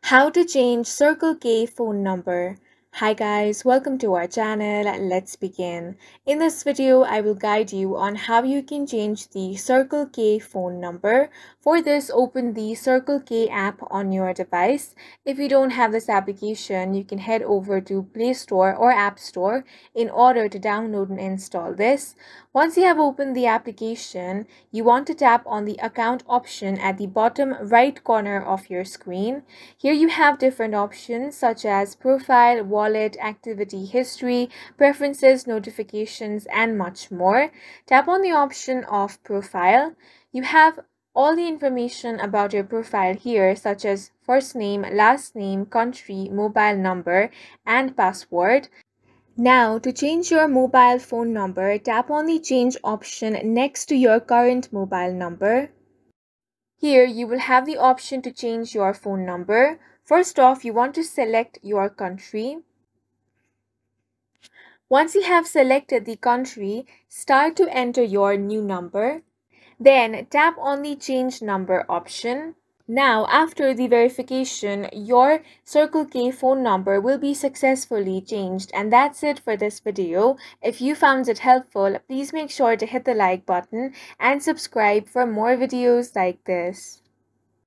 How to change Circle K phone number. Hi guys, welcome to our channel. Let's begin. In this video, I will guide you on how you can change the Circle K phone number. For this, open the Circle K app on your device. If you don't have this application, you can head over to Play Store or App Store in order to download and install this. Once you have opened the application, you want to tap on the account option at the bottom right corner of your screen. Here you have different options such as profile, wallet, activity history, preferences, notifications, and much more. Tap on the option of profile. You have all the information about your profile here, such as first name, last name, country, mobile number, and password. Now, to change your mobile phone number, tap on the change option next to your current mobile number. Here, you will have the option to change your phone number. First off, you want to select your country. Once you have selected the country, start to enter your new number. Then, tap on the change number option. Now, after the verification, your Circle K phone number will be successfully changed. And that's it for this video. If you found it helpful, please make sure to hit the like button and subscribe for more videos like this.